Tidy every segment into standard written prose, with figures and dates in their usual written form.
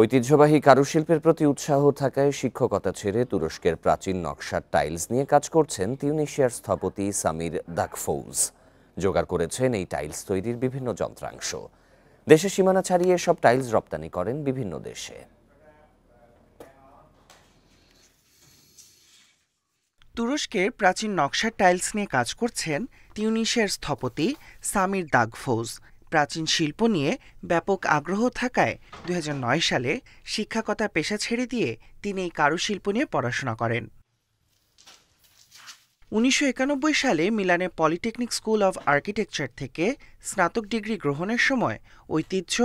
ঐতিহ্যবাহী কারুশিল্পের প্রতি উৎসাহ থাকায় শিক্ষকতা ছেড়ে তুরস্কের প্রাচীন নকশার টাইলস নিয়ে কাজ করছেন তিউনিসিয়ার স্থপতি সামির দাকফৌজ। জোগাড় করেছেন এই টাইলস তৈরির বিভিন্ন যন্ত্রাংশ। দেশের সীমানা ছাড়িয়ে সব টাইলস রপ্তানি করেন বিভিন্ন দেশে। তুরস্কের প্রাচীন নকশার টাইলস নিয়ে কাজ করছেন তিউনিসিয়ার স্থপতি সামির দাকফৌজ। প্রাচীন শিল্প নিয়ে ব্যাপক আগ্রহ থাকায় 2009 সালে শিক্ষকতা পেশা ছেড়ে দিয়ে তিনি এই কারুশিল্প নিয়ে পড়াশোনা করেন। 1991 সালে মিলানে পলিটেকনিক স্কুল অব আর্কিটেকচার থেকে স্নাতক ডিগ্রি গ্রহণের সময় ঐতিহ্য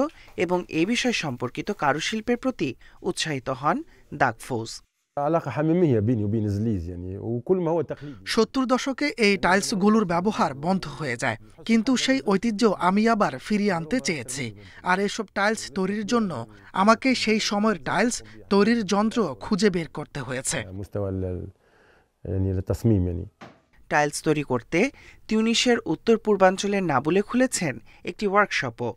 এবং এই বিষয় সম্পর্কিত কারুশিল্পের প্রতি উৎসাহিত হন দাকফৌজ। 70 দশকে এই টাইলসগুলোর ব্যবহার বন্ধ হয়ে যায়, কিন্তু সেই ঐতিহ্য আমি আবার ফিরিয়ে আনতে চেয়েছি। আর এসব টাইলস তৈরির জন্য আমাকে সেই সময়ের টাইলস তৈরির যন্ত্র খুঁজে বের করতে হয়েছে। টাইলস তৈরি করতে তিউনিসিয়ার উত্তর পূর্বাঞ্চলের নাবুলে খুলেছেন একটি ওয়ার্কশপও।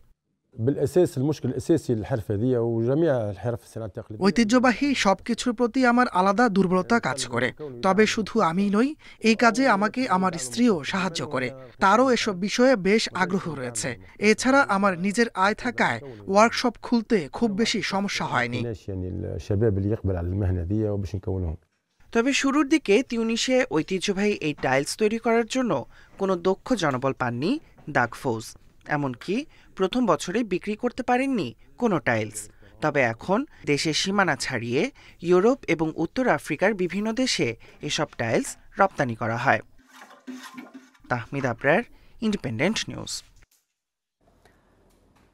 ঐতিহ্যবাহী সবকিছুর প্রতি আমার আলাদা দুর্বলতা কাজ করে, তবে শুধু আমি নই, এই কাজে আমাকে আমার স্ত্রীও সাহায্য করে। তারও এসব বিষয়ে বেশ আগ্রহ রয়েছে। এছাড়া আমার নিজের আয় থাকায় ওয়ার্কশপ খুলতে খুব বেশি সমস্যা হয়নি। তবে শুরুর দিকে তিউনিসিয়ায় ঐতিহ্যবাহী এই টাইলস তৈরি করার জন্য কোনো দক্ষ জনবল পাননি দাকফৌজ। এমনকি প্রথম বছরে বিক্রি করতে পারেননি কোনো টাইলস। তবে এখন দেশের সীমানা ছাড়িয়ে ইউরোপ এবং উত্তর আফ্রিকার বিভিন্ন দেশে এসব টাইলস রপ্তানি করা হয়। Tahmid Abrar, independent news.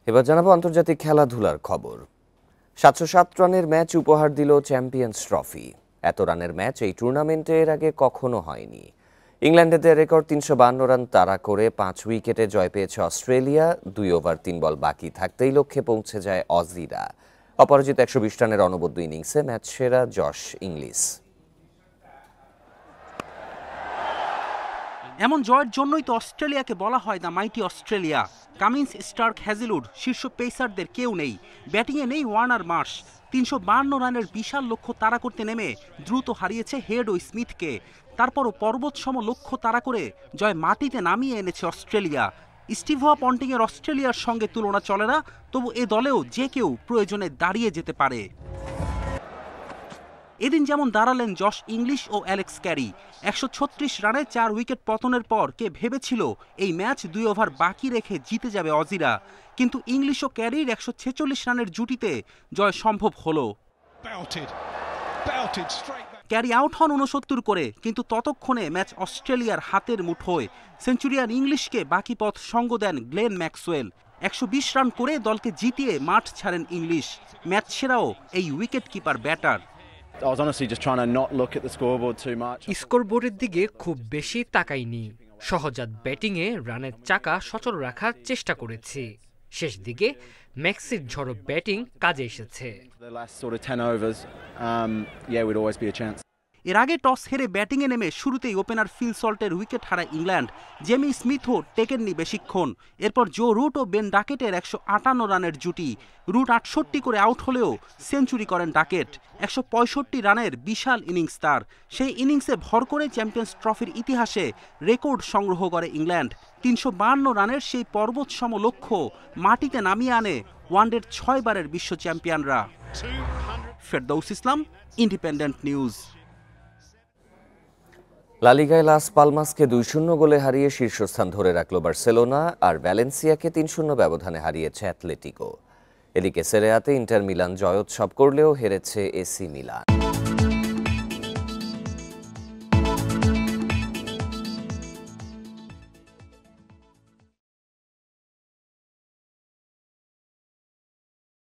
এবার জানাবো আন্তর্জাতিক খেলাধুলার খবর। 707 রানের ম্যাচ উপহার দিল চ্যাম্পিয়ন্স ট্রফি। এত রানের ম্যাচ এই টুর্নামেন্টে এর আগে কখনো হয়নি। ইংল্যান্ডের রেকর্ড 352 রান তাড়া করে 5 উইকেটে জয় পেয়েছে অস্ট্রেলিয়া। 2 ওভার 3 বল বাকি থাকতেই লক্ষ্যে পৌঁছে যায় অজিরা। অপরাজিত 120 রানের অনবদ্য ইনিংসে ম্যাচ সেরা জশ ইংলিশ। এমন জয়ের জন্যই তো অস্ট্রেলিয়াকে বলা হয় the mighty Australia. Cummins, Starc, Hazlewood শীর্ষ পেসারদের কেউ নেই। ব্যাটিংয়ে নেই ওয়ার্নার মার্শ। 352 রানের বিশাল লক্ষ্য তাড়া করতে নেমে দ্রুত হারিয়েছে হেড ও স্মিথকে। তারপরও পর্বতসম লক্ষ্য তাড়া করে জয় মাটিতে নামিয়ে এনেছে অস্ট্রেলিয়া। স্টিভ পন্টিংয়ের অস্ট্রেলিয়ার সঙ্গে তুলনা চলে না, তবু এ দলেও যে কেউ প্রয়োজনে দাঁড়িয়ে যেতে পারে। এদিন যেমন দাঁড়ালেন জশ ইংলিশ ও অ্যালেক্স ক্যারি। 136 রানে 4 উইকেট পতনের পর কে ভেবেছিল এই ম্যাচ 2 ওভার বাকি রেখে জিতে যাবে অজিরা। কিন্তু ইংলিশ ও ক্যারির 146 রানের জুটিতে জয় সম্ভব হলো। ক্যারি আউট হন 69 করে, কিন্তু ততক্ষণে ম্যাচ অস্ট্রেলিয়ার হাতের মুঠোয়। সেঞ্চুরিয়ান ইংলিশকে বাকি পথ সঙ্গ দেন গ্লেন ম্যাক্সওয়েল। 120 রান করে দলকে জিতিয়ে মাঠ ছাড়েন ইংলিশ। ম্যাচ সেরাও এই উইকেট কিপার ব্যাটার। স্কোরবোর্ডের দিকে খুব বেশি তাকাইনি। সহজাত ব্যাটিংয়ে রানের চাকা সচল রাখার চেষ্টা করেছি। শেষ দিকে ম্যাক্সির ঝড়ো ব্যাটিং কাজে এসেছে। এর আগে টস হেরে ব্যাটিংয়ে নেমে শুরুতেই ওপেনার ফিল সল্টের উইকেট হারায় ইংল্যান্ড। জেমি স্মিথও টেকেননি বেশিক্ষণ। এরপর জো রুট ও বেন ডাকেটের 158 রানের জুটি। রুট 68 করে আউট হলেও সেঞ্চুরি করেন ডাকেট। 165 রানের বিশাল ইনিংস তার। সেই ইনিংসে ভর করে চ্যাম্পিয়ন্স ট্রফির ইতিহাসে রেকর্ড সংগ্রহ করে ইংল্যান্ড। 352 রানের সেই পর্বতসম লক্ষ্য মাটিতে নামিয়ে আনে ওয়ানডের 6 বারের বিশ্ব চ্যাম্পিয়নরা। ফেরদৌস ইসলাম, ইন্ডিপেন্ডেন্ট নিউজ। লা লিগায় লাস পালমাসকে 2-0 গোলে হারিয়ে শীর্ষস্থান ধরে রাখল বার্সেলোনা, আর ভ্যালেন্সিয়াকে 3-0 ব্যবধানে হারিয়েছে অ্যাটলেটিকো। এদিকে সেরে আতে ইন্টার মিলান জয়োৎসব করলেও হেরেছে এসি মিলান।